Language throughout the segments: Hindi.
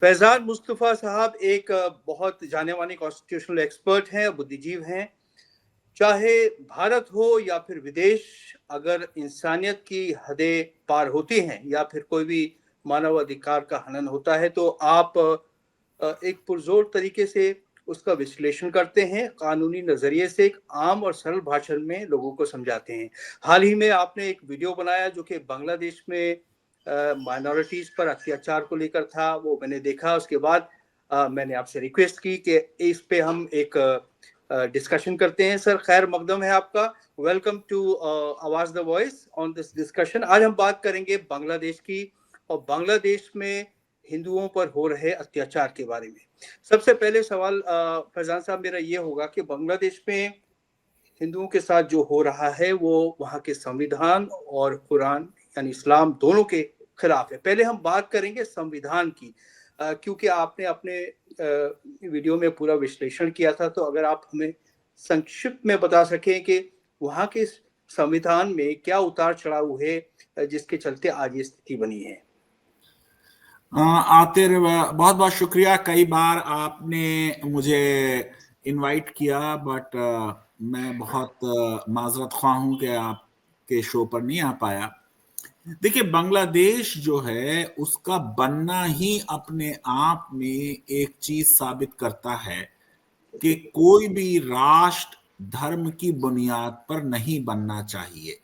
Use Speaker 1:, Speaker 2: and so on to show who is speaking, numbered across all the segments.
Speaker 1: फैजान मुस्तफ़ा साहब एक बहुत जाने माने कॉन्स्टिट्यूशनल एक्सपर्ट हैं, बुद्धिजीव हैं। चाहे भारत हो या फिर विदेश, अगर इंसानियत की हदें पार होती हैं या फिर कोई भी मानव अधिकार का हनन होता है तो आप एक पुरजोर तरीके से उसका विश्लेषण करते हैं, कानूनी नजरिए से एक आम और सरल भाषण में लोगों को समझाते हैं। हाल ही में आपने एक वीडियो बनाया जो कि बांग्लादेश में माइनॉरिटीज पर अत्याचार को लेकर था, वो मैंने देखा। उसके बाद मैंने आपसे रिक्वेस्ट की कि इस पे हम एक डिस्कशन करते हैं। सर, खैर मकदम है आपका। वेलकम टू आवाज the voice on this discussion. आज हम बात करेंगे बांग्लादेश की और बांग्लादेश में हिंदुओं पर हो रहे अत्याचार के बारे में। सबसे पहले सवाल फैजान साहब मेरा ये होगा कि बांग्लादेश में हिंदुओं के साथ जो हो रहा है वो वहाँ के संविधान और कुरान यानी इस्लाम दोनों के खिलाफ है। पहले हम बात करेंगे संविधान की, क्योंकि आपने अपने वीडियो में पूरा विश्लेषण किया था, तो अगर आप हमें संक्षिप्त में बता सकें कि वहाँ के संविधान में क्या उतार चढ़ाव है जिसके चलते आज ये स्थिति बनी है।
Speaker 2: आतिर, बहुत बहुत शुक्रिया। कई बार आपने मुझे इनवाइट किया, बट मैं बहुत माजरत ख्वाह हूं कि आपके शो पर नहीं आ पाया। देखिए, बांग्लादेश जो है उसका बनना ही अपने आप में एक चीज साबित करता है कि कोई भी राष्ट्र धर्म की बुनियाद पर नहीं बनना चाहिए,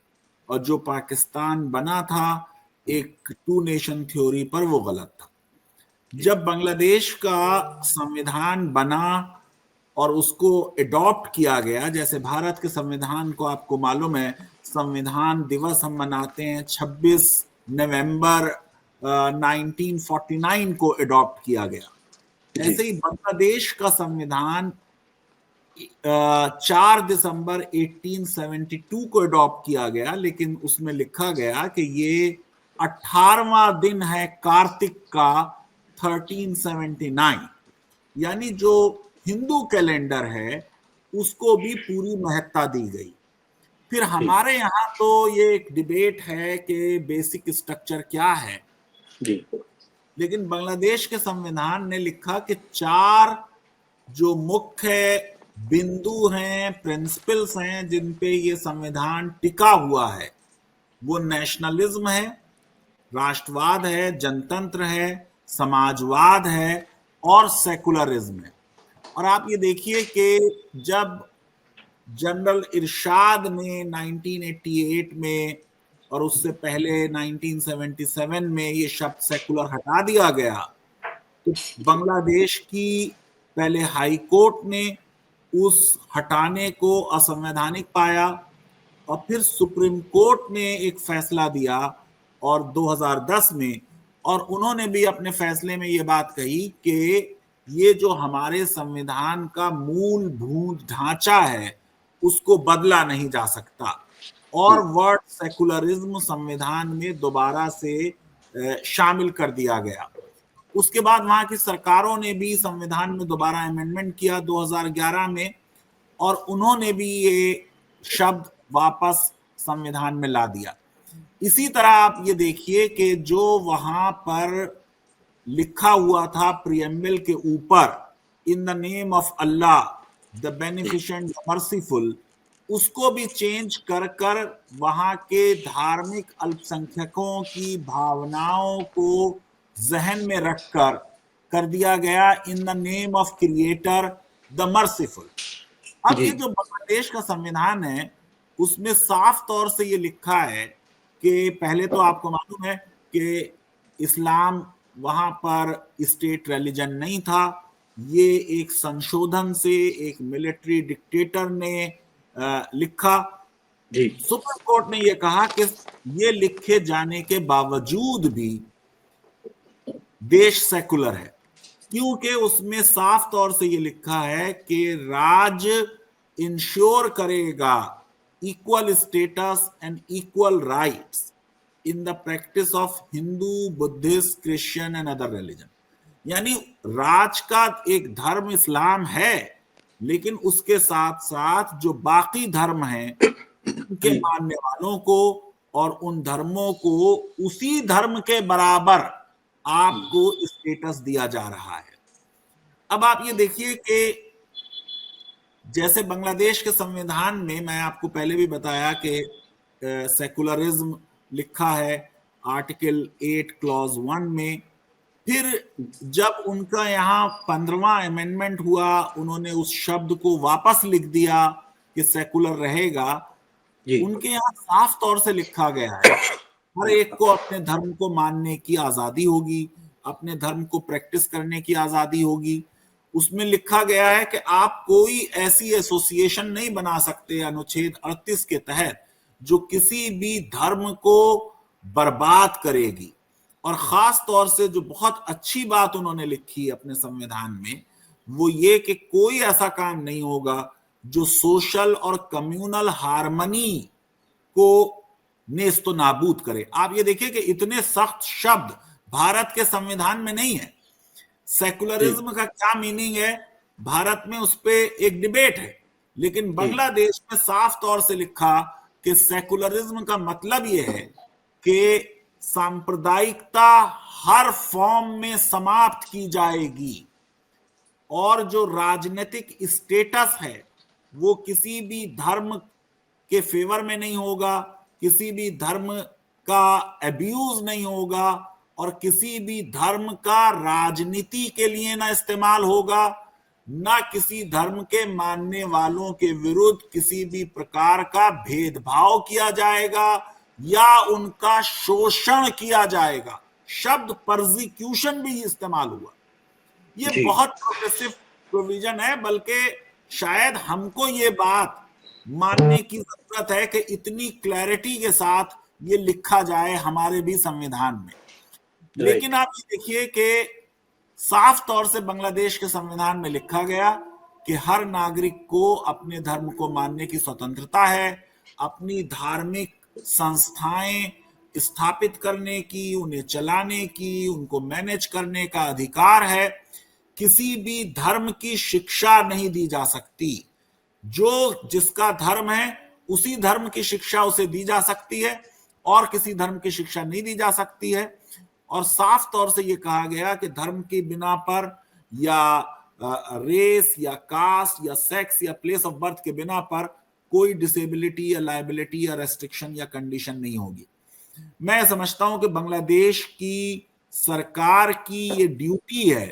Speaker 2: और जो पाकिस्तान बना था एक टू नेशन थ्योरी पर, वो गलत था। जब बांग्लादेश का संविधान बना और उसको एडॉप्ट किया गया, जैसे भारत के संविधान को आपको मालूम है, संविधान दिवस हम मनाते हैं 26 नवंबर 1949 को एडॉप्ट किया गया। ऐसे ही बांग्लादेश का संविधान 4 दिसंबर 1872 को एडॉप्ट किया गया, लेकिन उसमें लिखा गया कि ये 18वां दिन है कार्तिक का 1379, यानी जो हिंदू कैलेंडर है उसको भी पूरी महत्ता दी गई। फिर हमारे यहाँ तो ये एक डिबेट है कि बेसिक स्ट्रक्चर क्या है, लेकिन बांग्लादेश के संविधान ने लिखा कि 4 जो मुख्य बिंदु हैं, प्रिंसिपल्स हैं, जिन पे ये संविधान टिका हुआ है, वो नेशनलिज्म है, राष्ट्रवाद है, जनतंत्र है, समाजवाद है और सेकुलरिज्म है। और आप ये देखिए कि जब जनरल इरशाद ने 1988 में और उससे पहले 1977 में ये शब्द सेकुलर हटा दिया गया, तो बांग्लादेश की पहले हाई कोर्ट ने उस हटाने को असंवैधानिक पाया, और फिर सुप्रीम कोर्ट ने एक फैसला दिया और 2010 में, और उन्होंने भी अपने फैसले में ये बात कही कि ये जो हमारे संविधान का मूलभूत ढांचा है उसको बदला नहीं जा सकता, और वर्ड सेकुलरिज्म संविधान में दोबारा से शामिल कर दिया गया। उसके बाद वहां की सरकारों ने भी संविधान में दोबारा अमेंडमेंट किया 2011 में, और उन्होंने भी ये शब्द वापस संविधान में ला दिया। इसी तरह आप ये देखिए कि जो वहां पर लिखा हुआ था प्रियम्बल के ऊपर, in the name of Allah the beneficent merciful, उसको भी चेंज कर कर वहां के धार्मिक अल्पसंख्यकों की भावनाओं को जहन में रखकर कर दिया गया, in the name of creator the merciful. अब ये जो बांग्लादेश का संविधान है उसमें साफ तौर से ये लिखा है कि पहले तो आपको मालूम है कि इस्लाम वहां पर स्टेट रिलीजन नहीं था। ये एक संशोधन से एक मिलिट्री डिक्टेटर ने लिखा। सुप्रीम कोर्ट ने यह कहा कि ये लिखे जाने के बावजूद भी देश सेकुलर है, क्योंकि उसमें साफ तौर से ये लिखा है कि राज्य इंश्योर करेगा equal status and equal rights in the practice of Hindu, Buddhist, Christian and other religion. यानी राज का एक धर्म इस्लाम है, लेकिन उसके साथ साथ जो बाकी धर्म हैं उनके मानने वालों को और उन धर्मों को उसी धर्म के बराबर आपको स्टेटस दिया जा रहा है। अब आप ये देखिए कि जैसे बांग्लादेश के संविधान में, मैं आपको पहले भी बताया कि सेकुलरिज्म लिखा है आर्टिकल 8 क्लॉज 1 में। फिर जब उनका यहाँ 15वां अमेंडमेंट हुआ, उन्होंने उस शब्द को वापस लिख दिया कि सेकुलर रहेगा। उनके यहाँ साफ तौर से लिखा गया है हर एक को अपने धर्म को मानने की आजादी होगी, अपने धर्म को प्रैक्टिस करने की आजादी होगी। उसमें लिखा गया है कि आप कोई ऐसी एसोसिएशन नहीं बना सकते अनुच्छेद 38 के तहत जो किसी भी धर्म को बर्बाद करेगी। और खास तौर से जो बहुत अच्छी बात उन्होंने लिखी अपने संविधान में, वो ये कि कोई ऐसा काम नहीं होगा जो सोशल और कम्युनल हार्मनी को नेस्तो नाबूद करे। आप ये देखिए कि इतने सख्त शब्द भारत के संविधान में नहीं है। सेकुलरिज्म का क्या मीनिंग है भारत में, उस पे एक डिबेट है, लेकिन बांग्लादेश में साफ तौर से लिखा कि सेकुलरिज्म का मतलब यह है कि सांप्रदायिकता हर फॉर्म में समाप्त की जाएगी और जो राजनीतिक स्टेटस है वो किसी भी धर्म के फेवर में नहीं होगा, किसी भी धर्म का अब्यूज नहीं होगा और किसी भी धर्म का राजनीति के लिए ना इस्तेमाल होगा, ना किसी धर्म के मानने वालों के विरुद्ध किसी भी प्रकार का भेदभाव किया जाएगा या उनका शोषण किया जाएगा। शब्द परसिक्यूशन भी इस्तेमाल हुआ। ये बहुत प्रोग्रेसिव प्रोविजन है, बल्कि शायद हमको ये बात मानने की जरूरत है कि इतनी क्लैरिटी के साथ ये लिखा जाए हमारे भी संविधान में। लेकिन आप ये देखिए कि साफ तौर से बांग्लादेश के संविधान में लिखा गया कि हर नागरिक को अपने धर्म को मानने की स्वतंत्रता है, अपनी धार्मिक संस्थाएं स्थापित करने की, उन्हें चलाने की, उनको मैनेज करने का अधिकार है। किसी भी धर्म की शिक्षा नहीं दी जा सकती। जो जिसका धर्म है उसी धर्म की शिक्षा उसे दी जा सकती है और किसी धर्म की शिक्षा नहीं दी जा सकती है। और साफ तौर से ये कहा गया कि धर्म की बिना पर या रेस या कास्ट या सेक्स या प्लेस ऑफ बर्थ के बिना पर कोई डिसेबिलिटी या लायबिलिटी या रेस्ट्रिक्शन या कंडीशन नहीं होगी। मैं समझता हूं कि बांग्लादेश की सरकार की ये ड्यूटी है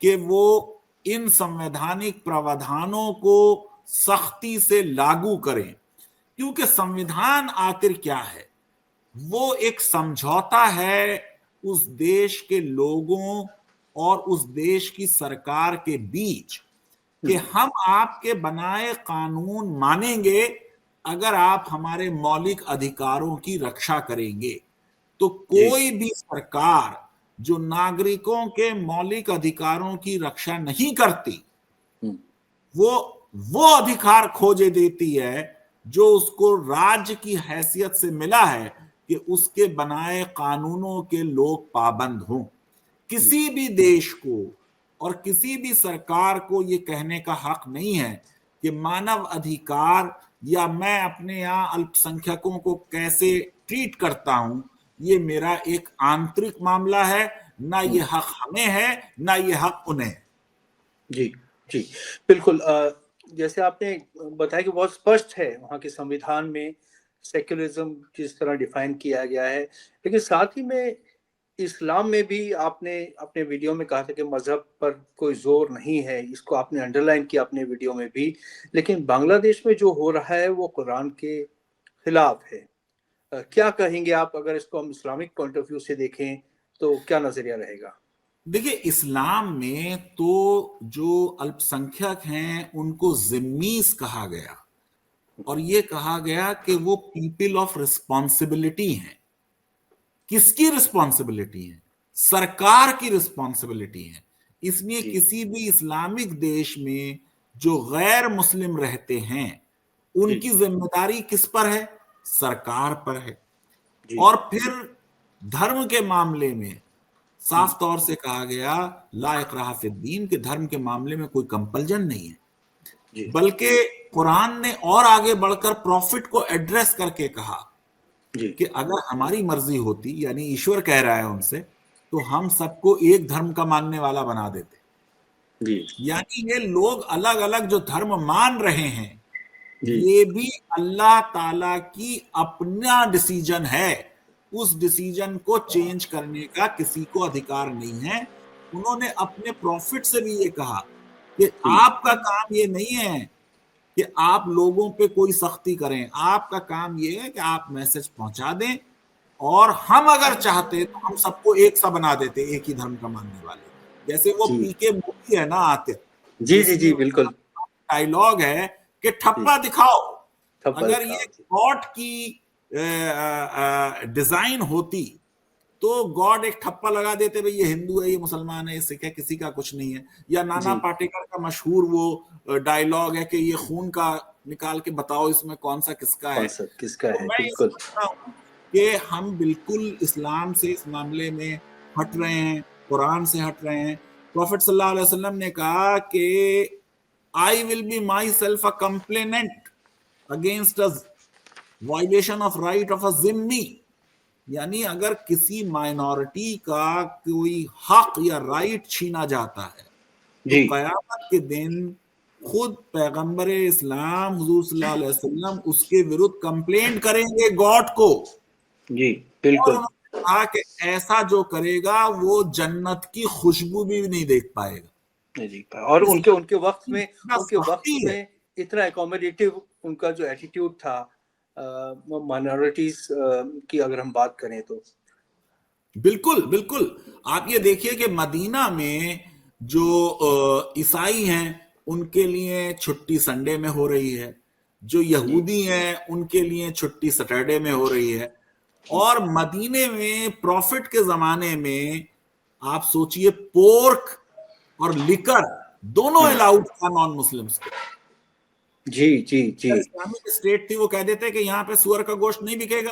Speaker 2: कि वो इन संवैधानिक प्रावधानों को सख्ती से लागू करें, क्योंकि संविधान आखिर क्या है? वो एक समझौता है उस देश के लोगों और उस देश की सरकार के बीच कि हम आपके बनाए कानून मानेंगे अगर आप हमारे मौलिक अधिकारों की रक्षा करेंगे। तो कोई भी सरकार जो नागरिकों के मौलिक अधिकारों की रक्षा नहीं करती, वो अधिकार खोजे देती है जो उसको राज्य की हैसियत से मिला है कि उसके बनाए कानूनों के लोग पाबंद हों। किसी भी देश को और किसी भी सरकार को ये कहने का हक नहीं है कि मानव अधिकार या मैं अपने यहाँ अल्पसंख्यकों को कैसे ट्रीट करता हूं ये मेरा एक आंतरिक मामला है, ना ये हक हमें है ना ये हक उन्हें।
Speaker 1: जी जी बिल्कुल। जैसे आपने बताया कि बहुत स्पष्ट है वहाँ के संविधान में सेक्युलरिज्म किस तरह डिफाइन किया गया है, लेकिन साथ ही में इस्लाम में भी आपने अपने वीडियो में कहा था कि मजहब पर कोई जोर नहीं है, इसको आपने अंडरलाइन किया अपने वीडियो में भी। लेकिन बांग्लादेश में जो हो रहा है वो कुरान के खिलाफ है। क्या कहेंगे आप, अगर इसको हम इस्लामिक पॉइंट ऑफ व्यू से देखें तो क्या नजरिया रहेगा?
Speaker 2: देखिए, इस्लाम में तो जो अल्पसंख्यक हैं उनको जिम्मीज कहा गया और ये कहा गया कि वो पीपल ऑफ रिस्पॉन्सिबिलिटी हैं। किसकी रिस्पॉन्सिबिलिटी है? सरकार की रिस्पॉन्सिबिलिटी है। इसलिए किसी भी इस्लामिक देश में जो गैर मुस्लिम रहते हैं उनकी जिम्मेदारी किस पर है? सरकार पर है। और फिर धर्म के मामले में साफ तौर से कहा गया ला इकराह फिद्दीन, के धर्म के मामले में कोई कंपल्जन नहीं है, बल्कि कुरान ने और आगे बढ़कर प्रॉफिट को एड्रेस करके कहा कि अगर हमारी मर्जी होती, यानी ईश्वर कह रहा है उनसे तो हम सबको एक धर्म का मानने वाला बना देते।
Speaker 1: जी
Speaker 2: यानी ये लोग अलग अलग जो धर्म मान रहे हैं,
Speaker 1: जी
Speaker 2: ये भी अल्लाह ताला की अपना डिसीजन है। उस डिसीजन को चेंज करने का किसी को अधिकार नहीं है। उन्होंने अपने प्रॉफिट से भी ये कहा कि
Speaker 1: जी
Speaker 2: आपका काम ये नहीं है कि आप लोगों पे कोई सख्ती करें, आपका काम ये है कि आप मैसेज पहुंचा दें, और हम अगर चाहते तो हम सबको एक सा बना देते, एक ही धर्म का मानने वाले। जैसे वो
Speaker 1: जी
Speaker 2: पीके मूवी है ना आतिफ,
Speaker 1: जी जी
Speaker 2: जिसमें
Speaker 1: जी बिल्कुल।
Speaker 2: डायलॉग है कि
Speaker 1: जी
Speaker 2: ठप्पा दिखाओ।
Speaker 1: थप्पा
Speaker 2: अगर ये
Speaker 1: दिखाओ जी।
Speaker 2: गॉड की डिजाइन होती तो गॉड एक ठप्पा लगा देते, भाई ये हिंदू है, ये मुसलमान है, ये सिख है, किसी का कुछ नहीं है। या नाना
Speaker 1: जी
Speaker 2: पाटेकर का मशहूर वो डायलॉग है कि ये खून का निकाल के बताओ इसमें कौन सा किसका
Speaker 1: कौन
Speaker 2: है।
Speaker 1: सा किसका
Speaker 2: तो
Speaker 1: है,
Speaker 2: मैं ये
Speaker 1: बिल्कुल।
Speaker 2: समझता हूँ कि हम बिल्कुल इस्लाम से इस मामले में हट रहे हैं, कुरान से हट रहे हैं। प्रॉफिट सल्लल्लाहु अलैहि वसल्लम ने कहा कि I will be my self a complainant against a violation of right of a Jimmy. यानी अगर किसी माइनॉरिटी का कोई हक या राइट छीना जाता है तो
Speaker 1: जी
Speaker 2: कयामत के दिन खुद पैगंबर इस्लाम हुजूर सल्लल्लाहु अलैहि वसल्लम उसके विरुद्ध कंप्लेंट करेंगे गॉड को।
Speaker 1: जी
Speaker 2: और
Speaker 1: बिल्कुल।
Speaker 2: उन्होंने कहा कि ऐसा जो करेगा वो जन्नत की खुशबू भी नहीं देख पाएगा।
Speaker 1: नहीं जी और उनके
Speaker 2: इस्लाम
Speaker 1: उनके वक्त
Speaker 2: की
Speaker 1: में,
Speaker 2: इतना
Speaker 1: उनके वक्त
Speaker 2: सख्ती है।
Speaker 1: में इतना एकोमोडेटिव उनका जो एटीट्यूड था माइनॉरिटीज की अगर हम बात करें तो।
Speaker 2: बिल्कुल बिल्कुल। आप ये देखिए कि मदीना में जो ईसाई हैं उनके लिए छुट्टी संडे में हो रही है, जो
Speaker 1: जी
Speaker 2: यहूदी हैं उनके लिए छुट्टी सैटरडे में हो रही है।
Speaker 1: जी
Speaker 2: और मदीने में प्रॉफिट के जमाने में आप सोचिए पोर्क और लिकर दोनों
Speaker 1: हम्म,
Speaker 2: अलाउड था नॉन मुस्लिम्स को।
Speaker 1: जी जी जी
Speaker 2: अगर इस्लामिक स्टेट थी वो कह देते कि यहाँ पे सुअर का गोश्त नहीं बिकेगा,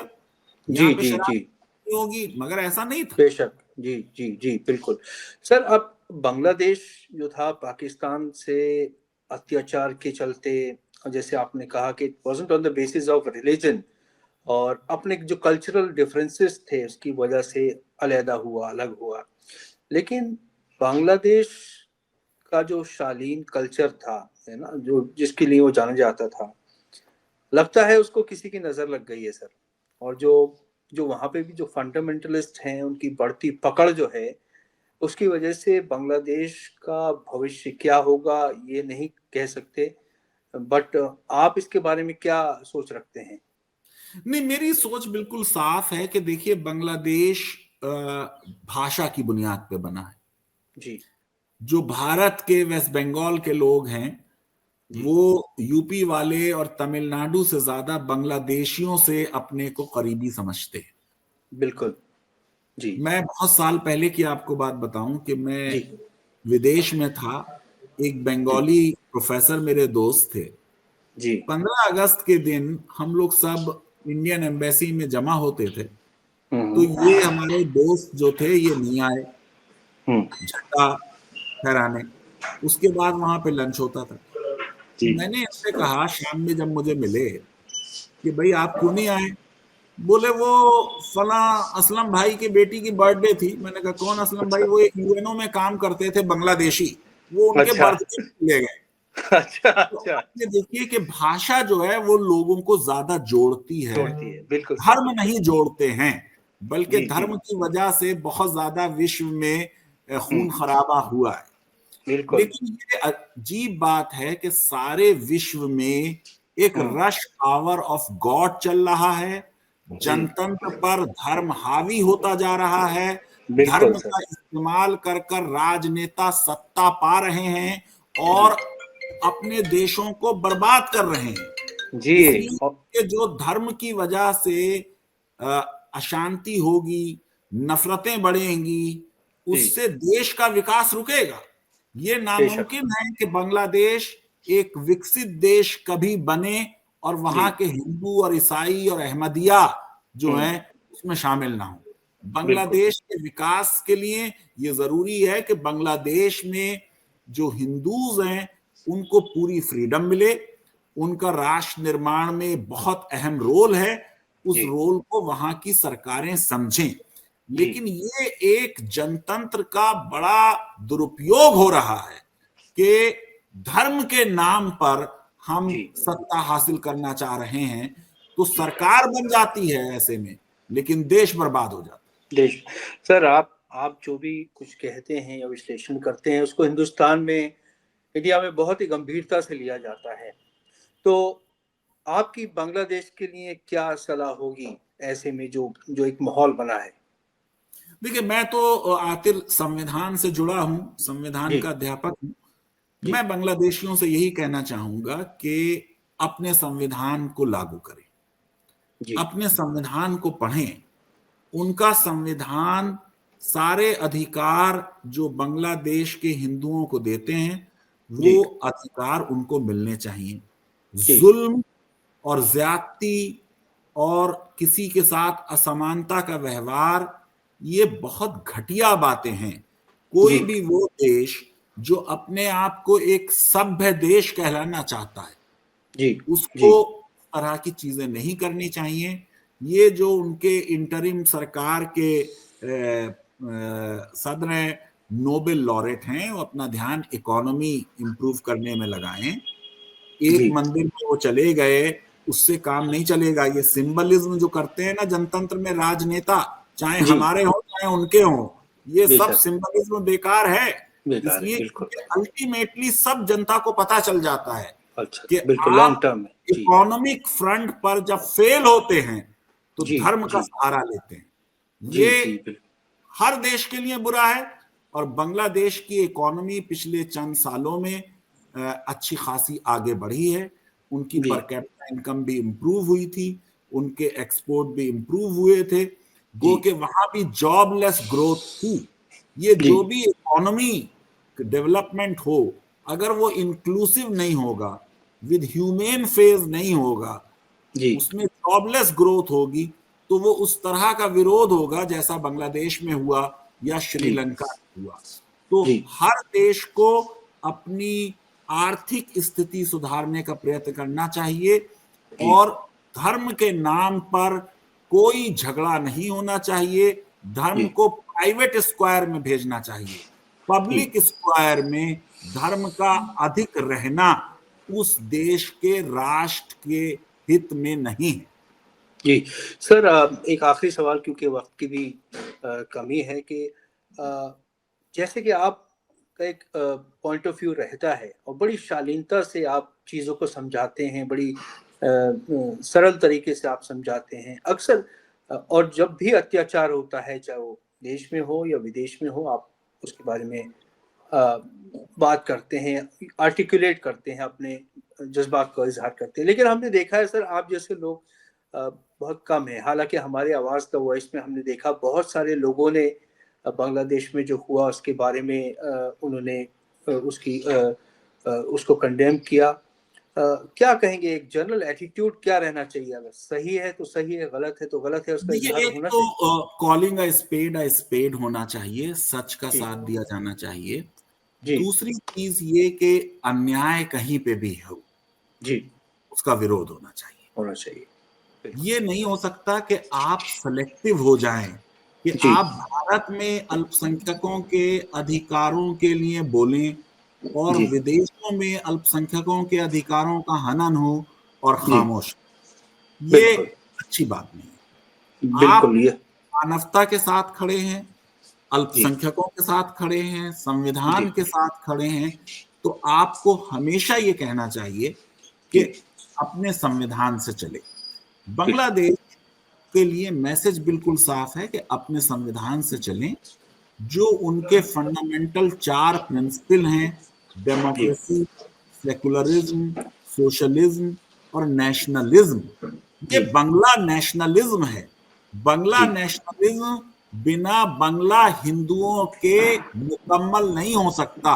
Speaker 2: यहाँ
Speaker 1: जी
Speaker 2: पे
Speaker 1: जी
Speaker 2: शराब
Speaker 1: जी
Speaker 2: नहीं होगी, मगर ऐसा नहीं था।
Speaker 1: बेशक। जी जी जी बिल्कुल। सर अब बांग्लादेश जो था पाकिस्तान से अत्याचार के चलते, जैसे आपने कहा कि it wasn't on the basis of religion, और अपने जो कल्चरल डिफरेंसेस थे उसकी वजह से अलहदा हुआ, अलग हुआ। लेकिन बांग्लादेश का जो शालीन कल्चर था, है ना, जो जिसके लिए वो जाना जाता था, लगता है उसको किसी की नजर लग गई है सर। और जो जो वहां पे भी जो फंडामेंटलिस्ट हैं उनकी बढ़ती पकड़ जो है, उसकी वजह से बांग्लादेश का भविष्य क्या होगा ये नहीं कह सकते। बट आप इसके बारे में क्या सोच रखते हैं?
Speaker 2: नहीं, मेरी सोच बिल्कुल साफ है कि देखिए बांग्लादेश भाषा की बुनियाद पे बना है।
Speaker 1: जी
Speaker 2: जो भारत के वेस्ट बंगाल के लोग हैं
Speaker 1: जी
Speaker 2: वो यूपी वाले और तमिलनाडु से ज्यादा बांग्लादेशियों से अपने को करीबी समझते हैं।
Speaker 1: बिल्कुल। जी
Speaker 2: मैं बहुत साल पहले की आपको बात बताऊं कि मैं
Speaker 1: जी
Speaker 2: विदेश में था। एक
Speaker 1: जी
Speaker 2: बंगाली प्रोफेसर मेरे दोस्त थे।
Speaker 1: जी
Speaker 2: 15 अगस्त के दिन हम लोग सब इंडियन एम्बेसी में जमा होते थे। तो
Speaker 1: हम्म
Speaker 2: ये हमारे दोस्त जो थे ये नहीं आए
Speaker 1: हम्म
Speaker 2: झंडा फहराने। उसके बाद वहां पे लंच होता था। तो
Speaker 1: जी
Speaker 2: मैंने इनसे कहा शाम में जब मुझे मिले कि भाई आप क्यों नहीं आए। बोले वो फला असलम भाई की बेटी की बर्थडे थी। मैंने कहा कौन असलम भाई?
Speaker 1: अच्छा
Speaker 2: वो एक यूएनओ में काम करते थे, बांग्लादेशी। वो उनके
Speaker 1: अच्छा
Speaker 2: बर्थडे ले गए।
Speaker 1: अच्छा
Speaker 2: तो
Speaker 1: अच्छा।
Speaker 2: आप ये देखिए कि भाषा जो है वो लोगों को ज्यादा जोड़ती है,
Speaker 1: जोड़ती है, बिल्कुल सर।
Speaker 2: धर्म नहीं जोड़ते हैं। बल्कि
Speaker 1: जी जी
Speaker 2: धर्म की वजह से बहुत ज्यादा विश्व में खून
Speaker 1: हम्म
Speaker 2: खराबा हुआ है।
Speaker 1: बिल्कुल।
Speaker 2: लेकिन ये अजीब बात है कि सारे विश्व में एक
Speaker 1: हम्म
Speaker 2: रश आवर ऑफ गॉड चल रहा है।
Speaker 1: जी
Speaker 2: जनतंत्र पर धर्म हावी होता जा रहा है।
Speaker 1: बिल्कुल
Speaker 2: धर्म
Speaker 1: सर।
Speaker 2: का इस्तेमाल कर कर राजनेता सत्ता पा रहे हैं और अपने देशों को बर्बाद कर रहे हैं।
Speaker 1: जी
Speaker 2: इसलिए जो धर्म की वजह से अ, अशांति होगी, नफरतें बढ़ेंगी,
Speaker 1: जी
Speaker 2: उससे देश का विकास रुकेगा। ये
Speaker 1: बेशक।
Speaker 2: नामुमकिन है कि बांग्लादेश एक विकसित देश कभी बने और
Speaker 1: जी
Speaker 2: वहां के हिंदू और ईसाई और अहमदिया जो
Speaker 1: हम्म
Speaker 2: हैं उसमें शामिल ना हो।
Speaker 1: बिल्कुल।
Speaker 2: बांग्लादेश के विकास के लिए ये जरूरी है कि बांग्लादेश में जो हिंदूज हैं उनको पूरी फ्रीडम मिले। उनका राष्ट्र निर्माण में बहुत अहम रोल है, उस
Speaker 1: जी
Speaker 2: रोल को वहां की सरकारें समझें। लेकिन ये एक जनतंत्र का बड़ा दुरुपयोग हो रहा है कि धर्म के नाम पर हम
Speaker 1: जी
Speaker 2: सत्ता हासिल करना चाह रहे हैं, तो सरकार बन जाती है ऐसे में, लेकिन देश बर्बाद हो जाता है।
Speaker 1: देश सर, आप जो भी कुछ कहते हैं या विश्लेषण करते हैं उसको हिंदुस्तान में, इंडिया में बहुत ही गंभीरता से लिया जाता है। तो आपकी बांग्लादेश के लिए क्या सलाह होगी ऐसे में जो जो एक माहौल बना है?
Speaker 2: देखिए, मैं तो आखिर संविधान से जुड़ा हूं, संविधान
Speaker 1: जी
Speaker 2: का अध्यापक हूं।
Speaker 1: जी
Speaker 2: मैं बांग्लादेशियों से यही कहना चाहूंगा कि अपने संविधान को लागू करें,
Speaker 1: जी
Speaker 2: अपने संविधान को पढ़ें। उनका संविधान सारे अधिकार जो बांग्लादेश के हिंदुओं को देते हैं,
Speaker 1: जी
Speaker 2: वो अधिकार उनको मिलने चाहिए।
Speaker 1: जी
Speaker 2: जुल्म और ज्यादती और किसी के साथ असमानता का व्यवहार, ये बहुत घटिया बातें हैं। कोई
Speaker 1: जी
Speaker 2: भी वो देश जो अपने आप को एक सभ्य देश कहलाना चाहता है,
Speaker 1: जी
Speaker 2: उसको
Speaker 1: जी
Speaker 2: तरह की चीजें नहीं करनी चाहिए। ये जो उनके इंटरिम सरकार के सदर हैं, नोबेल लॉरेट हैं, वो अपना ध्यान इकोनॉमी इंप्रूव करने में लगाएं। एक
Speaker 1: जी
Speaker 2: मंदिर में वो चले गए, उससे काम नहीं चलेगा। ये सिंबलिज्म जो करते हैं ना जनतंत्र में राजनेता, चाहे
Speaker 1: जी
Speaker 2: हमारे हो चाहे उनके हो, ये सब
Speaker 1: बेशक
Speaker 2: सिंबलिज्म बेकार है।
Speaker 1: बेकार है,
Speaker 2: इसलिए
Speaker 1: बिल्कुल।
Speaker 2: अल्टीमेटली सब जनता को पता चल जाता है
Speaker 1: अच्छा,
Speaker 2: कि
Speaker 1: बिल्कुल लॉन्ग
Speaker 2: आप
Speaker 1: टर्म में। जी
Speaker 2: इकोनॉमिक फ्रंट पर जब फेल होते हैं तो
Speaker 1: जी
Speaker 2: धर्म का
Speaker 1: जी
Speaker 2: सहारा लेते हैं।
Speaker 1: जी
Speaker 2: ये
Speaker 1: जी बिल्कुल।
Speaker 2: हर देश के लिए बुरा है। और बांग्लादेश की इकोनॉमी पिछले चंद सालों में अच्छी खासी आगे बढ़ी है। उनकी
Speaker 1: जी
Speaker 2: पर कैपिटा इनकम भी इंप्रूव हुई थी, उनके एक्सपोर्ट भी इंप्रूव हुए थे,
Speaker 1: जी
Speaker 2: गो के वहां भी जॉबलेस ग्रोथ थी। ये
Speaker 1: जी
Speaker 2: जो भी इकोनॉमी डेवलपमेंट हो, अगर वो इंक्लूसिव नहीं होगा, विद ह्यूमेन फेज नहीं होगा,
Speaker 1: जी
Speaker 2: उसमें जॉबलेस ग्रोथ होगी, तो वो उस तरह का विरोध होगा जैसा बांग्लादेश में हुआ या
Speaker 1: जी
Speaker 2: श्रीलंका में हुआ। तो
Speaker 1: जी
Speaker 2: हर देश को अपनी आर्थिक स्थिति सुधारने का प्रयत्न करना चाहिए
Speaker 1: जी
Speaker 2: और धर्म के नाम पर कोई झगड़ा नहीं होना चाहिए। धर्म
Speaker 1: जी
Speaker 2: को प्राइवेट स्क्वायर में भेजना चाहिए।
Speaker 1: जी
Speaker 2: पब्लिक स्क्वायर में धर्म का अधिक रहना उस देश के राष्ट्र के हित में नहीं है।
Speaker 1: जी सर, एक आखिरी सवाल, क्योंकि वक्त की भी कमी है कि जैसे कि आपका एक पॉइंट ऑफ व्यू रहता है और बड़ी शालीनता से आप चीज़ों को समझाते हैं, बड़ी सरल तरीके से आप समझाते हैं अक्सर। और जब भी अत्याचार होता है, चाहे वो देश में हो या विदेश में हो, आप उसके बारे में अ, बात करते हैं, आर्टिकुलेट करते हैं, अपने जज्बात का इजहार करते हैं। लेकिन हमने देखा है सर, आप जैसे लोग बहुत कम है। हालांकि हमारे आवाज़ द वॉइस में हमने देखा बहुत सारे लोगों ने बांग्लादेश में जो हुआ उसके बारे में उन्होंने उसको कंडेम किया। क्या कहेंगे, एक जनरल एटीट्यूड क्या रहना चाहिए? अगर सही है तो सही है, गलत है तो गलत है, उसका इजहार
Speaker 2: देखिए, एक
Speaker 1: होना चाहिए।
Speaker 2: तो कॉलिंग अ स्पेड होना चाहिए, सच का
Speaker 1: जी
Speaker 2: साथ दिया जाना चाहिए।
Speaker 1: जी
Speaker 2: दूसरी चीज ये कि अन्याय कहीं पे भी हो,
Speaker 1: जी
Speaker 2: उसका विरोध होना चाहिए।
Speaker 1: होना चाहिए, बिल्कुल।
Speaker 2: ये नहीं हो सकता कि आप सेलेक्टिव हो जाएं, कि
Speaker 1: जी
Speaker 2: आप भारत में अल्पसंख्यकों के अधिकारों के लिए बोलें और
Speaker 1: जी
Speaker 2: विदेशों में अल्पसंख्यकों के अधिकारों का हनन हो और
Speaker 1: जी
Speaker 2: खामोश। ये
Speaker 1: बिल्कुल
Speaker 2: अच्छी बात नहीं है। आप
Speaker 1: बिल्कुल। ये
Speaker 2: मानवता के साथ खड़े हैं,
Speaker 1: जी
Speaker 2: अल्पसंख्यकों के साथ खड़े हैं,
Speaker 1: जी
Speaker 2: संविधान के साथ खड़े हैं, तो आपको हमेशा ये कहना चाहिए कि
Speaker 1: जी
Speaker 2: अपने संविधान से चले।
Speaker 1: बिल्कुल
Speaker 2: बांग्लादेश के लिए मैसेज बिल्कुल साफ है कि अपने संविधान से चलें। जो उनके फंडामेंटल 4 प्रिंसिपल हैं,
Speaker 1: जी
Speaker 2: डेमोक्रेसी, सेकुलरिज्म, सोशलिज्म और नेशनलिज्म, ये
Speaker 1: जी
Speaker 2: बंगला नेशनलिज्म है। बंगला
Speaker 1: जी
Speaker 2: नेशनलिज्म बिना बंगला हिंदुओं के मुकम्मल नहीं हो सकता।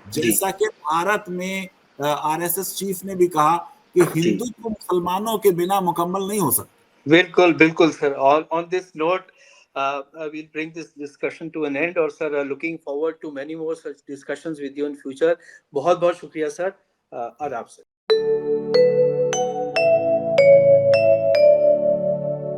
Speaker 1: जी
Speaker 2: जैसा कि भारत में आरएसएस चीफ ने भी कहा कि
Speaker 1: जी
Speaker 2: हिंदुत्व मुसलमानों के बिना मुकम्मल नहीं हो सकता।
Speaker 1: बिल्कुल बिल्कुल sir. On this note we'll bring this discussion to an end, और sir looking forward to many more such discussions with you in future. बहुत बहुत शुक्रिया सर, आदाब सर।